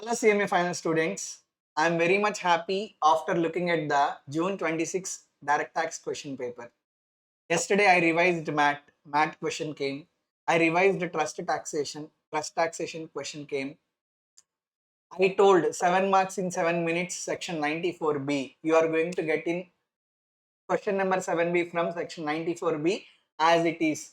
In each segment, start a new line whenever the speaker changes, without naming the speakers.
Hello CMA final students. I am very much happy after looking at the June 26 direct tax question paper. Yesterday I revised math question came. I revised the trust taxation question came. I told 7 marks in 7 minutes section 94B. You are going to get in question number 7B from section 94B as it is.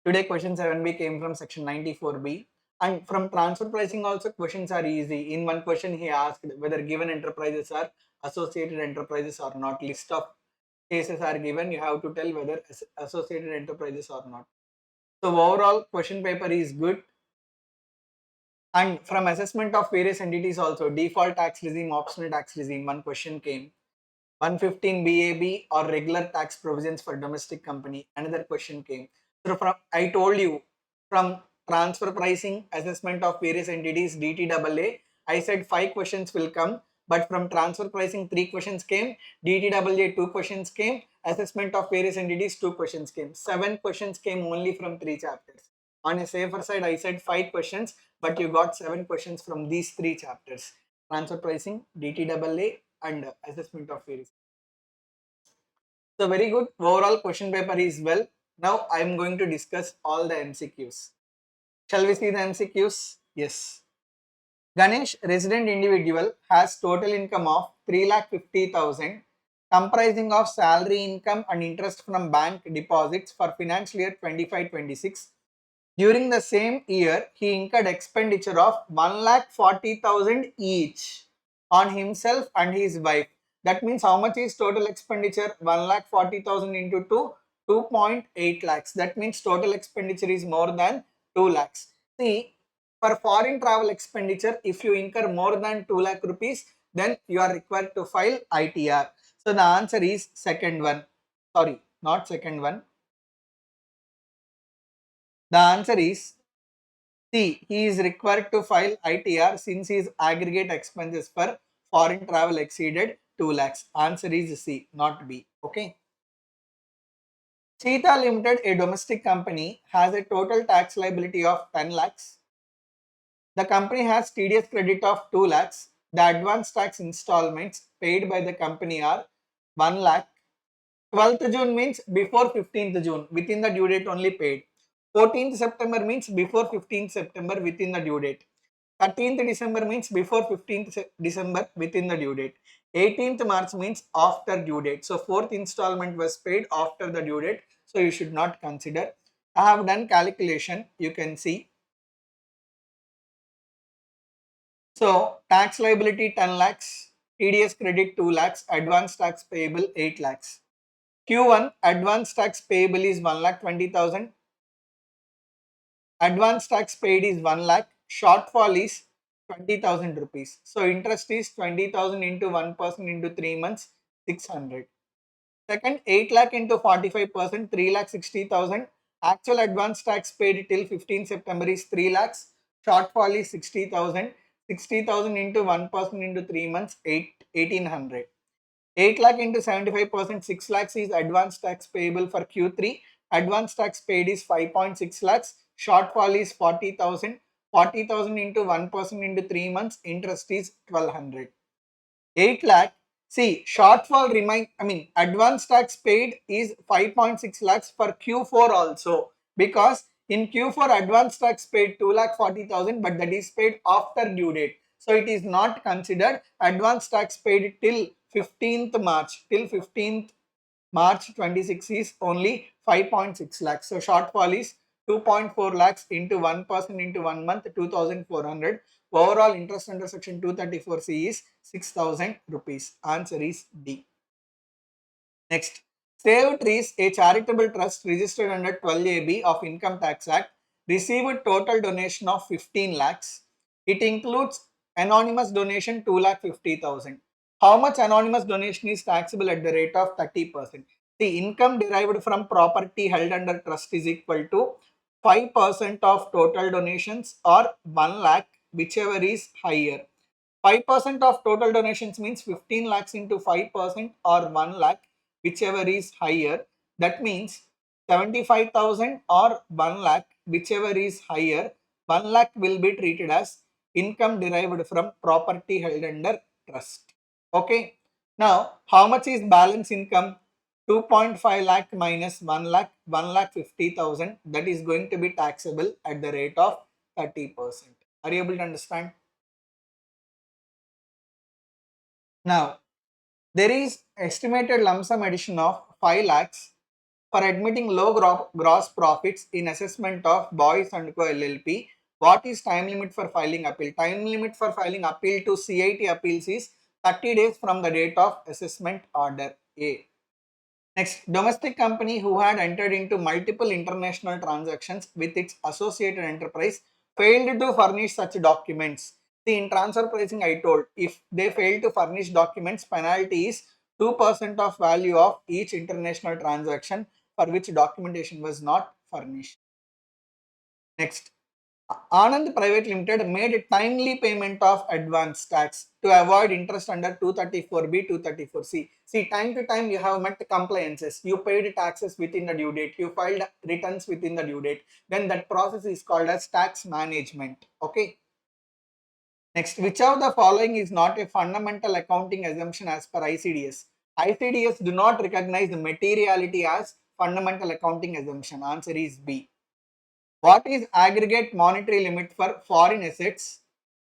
Today question 7B came from section 94B. And from transfer pricing also questions are easy. In one question he asked whether given enterprises are associated enterprises or not. List of cases are given. You have to tell whether associated enterprises or not. So overall question paper is good. And from assessment of various entities also, default tax regime, optional tax regime, one question came. 115 BAB or regular tax provisions for domestic company, another question came. So from I told you from transfer pricing, assessment of various entities, DTAA, I said 5 questions will come, but from transfer pricing 3 questions came, DTAA 2 questions came, assessment of various entities 2 questions came. 7 questions came only from 3 chapters. On a safer side, I said 5 questions, but you got 7 questions from these 3 chapters: transfer pricing, DTAA, and assessment of various. So very good. Overall question paper is well. Now I am going to discuss all the MCQs. Shall we see the MCQs? Yes. Ganesh, resident individual, has total income of 3,50,000 comprising of salary income and interest from bank deposits for financial year 25-26. During the same year, he incurred expenditure of 1,40,000 each on himself and his wife. That means how much is total expenditure? 1,40,000 into 2.8 lakhs. That means total expenditure is more than 2 lakhs. See, for foreign travel expenditure, if you incur more than 2 lakh rupees, then you are required to file ITR. So the answer is second one. Sorry, not second one. The answer is C. He is required to file ITR since his aggregate expenses for foreign travel exceeded 2 lakhs. Answer is C, not B. Okay. Cheetah Limited, a domestic company, has a total tax liability of 10 lakhs. The company has TDS credit of 2 lakhs. The advance tax installments paid by the company are 1 lakh. 12th June means before 15th June, within the due date only paid. 14th September means before 15th September, within the due date. 13th December means before 15th December, within the due date. 18th March means after due date. So 4th installment was paid after the due date. So you should not consider. I have done calculation. You can see. So tax liability 10 lakhs, TDS credit 2 lakhs, advance tax payable 8 lakhs. Q1 advance tax payable is 1,20,000. Advance tax paid is 1 lakh. Shortfall is 20,000 rupees. So interest is 20,000 into 1% into 3 months, 600. Second, 8 lakh into 45%, 3,60,000. Actual advance tax paid till 15 September is 3 lakhs. Shortfall is 60,000. 60,000 into 1% into 3 months, 1,800. 8 lakh into 75%, 6 lakhs is advance tax payable for Q3. Advance tax paid is 5.6 lakhs. Shortfall is 40,000. 40,000 into 1% into 3 months, interest is 1,200. 8 lakh. See, shortfall advance tax paid is 5.6 lakhs for Q4 also, because in Q4 advance tax paid 2,40,000, but that is paid after due date. So it is not considered advance tax paid till 15th March. Till 15th March 26 is only 5.6 lakhs. So shortfall is 2.4 lakhs into 1% into 1 month, 2,400. Overall interest under section 234C is 6,000 rupees. Answer is D. Next, Save Trees, a charitable trust registered under 12AB of Income Tax Act, received total donation of 15 lakhs. It includes anonymous donation 2,50,000. How much anonymous donation is taxable at the rate of 30%? The income derived from property held under trust is equal to 5% of total donations or 1 lakh, whichever is higher. 5% of total donations means 15 lakhs into 5% or 1 lakh, whichever is higher. That means 75,000 or 1 lakh, whichever is higher. 1 lakh will be treated as income derived from property held under trust. Okay. Now, how much is balance income? 2.5 lakh minus 1 lakh, 1 lakh 50,000. That is going to be taxable at the rate of 30%. Are you able to understand? Now, there is estimated lump sum addition of 5 lakhs for admitting low gross profits in assessment of Boys and Co LLP. What is time limit for filing appeal? Time limit for filing appeal to CIT appeals is 30 days from the date of assessment order A. Next, domestic company who had entered into multiple international transactions with its associated enterprise failed to furnish such documents. See, in transfer pricing, I told if they fail to furnish documents, penalty is 2% of value of each international transaction for which documentation was not furnished. Next, Anand Private Limited made a timely payment of advance tax to avoid interest under 234B, 234C. See, time to time you have met compliances. You paid taxes within the due date. You filed returns within the due date. Then that process is called as tax management. Okay. Next, which of the following is not a fundamental accounting assumption as per ICDS? ICDS do not recognize materiality as fundamental accounting assumption. Answer is B. What is aggregate monetary limit for foreign assets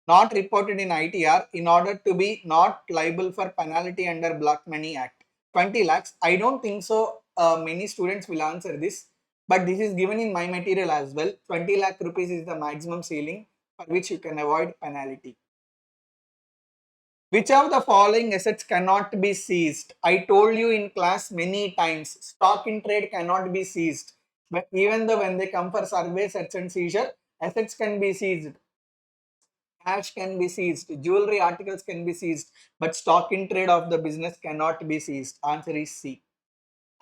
not reported in ITR in order to be not liable for penalty under Black Money Act? 20 lakhs. I don't think so. Many students will answer this, but this is given in my material as well. 20 lakh rupees is the maximum ceiling for which you can avoid penalty. Which of the following assets cannot be seized? I told you in class many times, stock in trade cannot be seized. But even though when they come for survey, search and seizure, assets can be seized. Cash can be seized. Jewelry articles can be seized. But stock in trade of the business cannot be seized. Answer is C.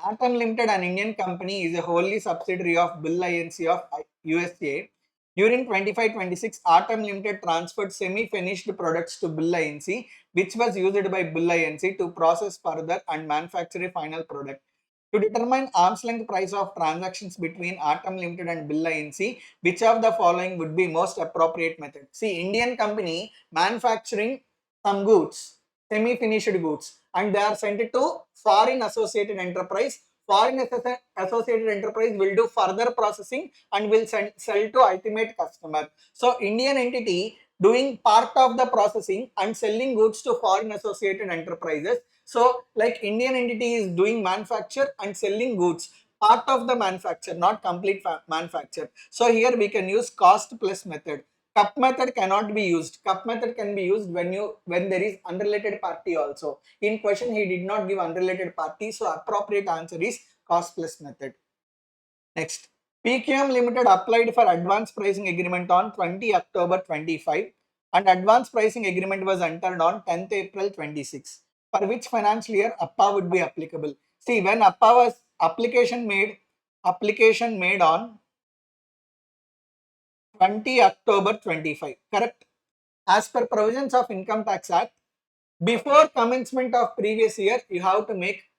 Atom Limited, an Indian company, is a wholly subsidiary of Bill Inc. of USA. During 25-26, Atom Limited transferred semi-finished products to Bill Inc., which was used by Bill Inc. to process further and manufacture a final product. To determine arm's length price of transactions between Atom Limited and Bill Inc., which of the following would be most appropriate method? See, Indian company manufacturing some goods, semi-finished goods, and they are sent to foreign associated enterprise. Foreign associated enterprise will do further processing and will sell to ultimate customer. So Indian entity doing part of the processing and selling goods to foreign associated enterprises. So like Indian entity is doing manufacture and selling goods, part of the manufacture, not complete manufacture. So here we can use cost plus method. Cup method cannot be used. Cup method can be used when there is unrelated party also. In question he did not give unrelated party, so appropriate answer is cost plus method. Next, PQM Limited applied for advance pricing agreement on 20 October 25 and advance pricing agreement was entered on 10th April 26. For which financial year APPA would be applicable? See, when APPA was application made on 20 October 25, correct? As per provisions of Income Tax Act, before commencement of previous year, you have to make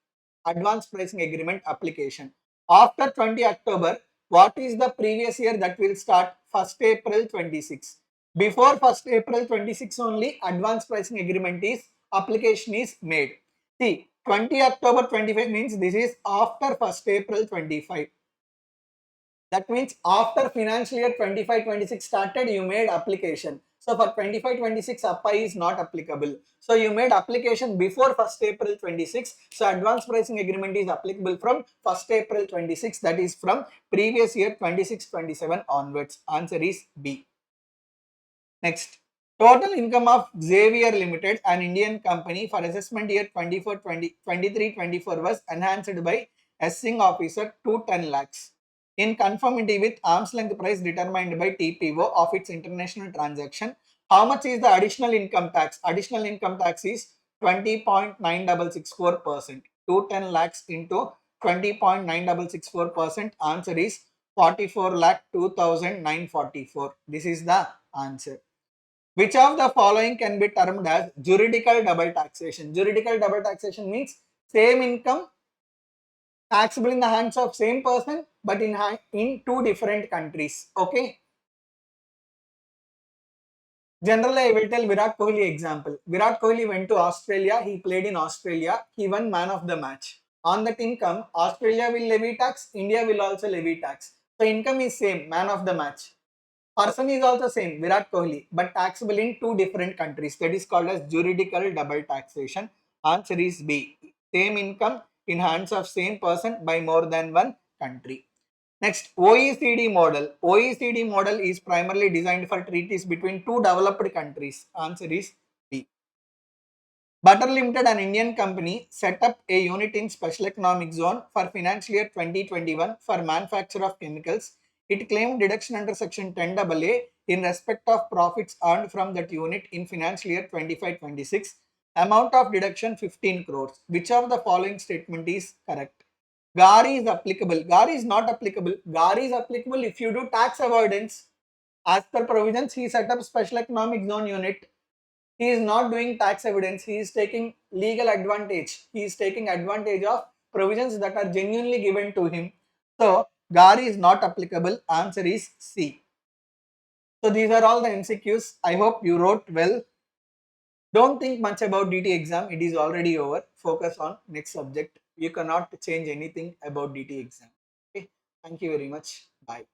advance pricing agreement application. After 20 October, what is the previous year that will start? 1st April 26. Before 1st April 26 only, advance pricing agreement is application is made. See, 20 October 25 means this is after 1st April 25. That means after financial year 25-26 started, you made application. So for 25-26, APPA is not applicable. So you made application before 1st April 26. So advance pricing agreement is applicable from 1st April 26. That is from previous year 26-27 onwards. Answer is B. Next, total income of Xavier Limited, an Indian company for assessment year 23-24 was enhanced by assessing officer to 10 lakhs. In conformity with arm's length price determined by TPO of its international transaction, how much is the additional income tax? Additional income tax is 20.9664%. 210 lakhs into 20.9664%. Answer is 44 lakh 2,944. This is the answer. Which of the following can be termed as juridical double taxation? Juridical double taxation means same income taxable in the hands of same person but in two different countries. Okay. Generally, I will tell Virat Kohli example. Virat Kohli went to Australia. He played in Australia. He won man of the match. On that income, Australia will levy tax. India will also levy tax. So income is same. Man of the match. Person is also same. Virat Kohli, but taxable in two different countries. That is called as juridical double taxation. Answer is B. Same income in hands of same person by more than one country. Next, OECD model. OECD model is primarily designed for treaties between two developed countries. Answer is B. Butter Limited, an Indian company, set up a unit in Special Economic Zone for financial year 2021 for manufacture of chemicals. It claimed deduction under Section 10AA in respect of profits earned from that unit in financial year 25-26. Amount of deduction 15 crores. Which of the following statement is correct? GARI is applicable. GARI is not applicable. GARI is applicable if you do tax avoidance. As per provisions, he set up special economic zone unit. He is not doing tax avoidance. He is taking legal advantage. He is taking advantage of provisions that are genuinely given to him. So, GARI is not applicable. Answer is C. So, these are all the MCQs. I hope you wrote well. Don't think much about DT exam. It is already over. Focus on next subject. You cannot change anything about DT exam. Okay. Thank you very much. Bye.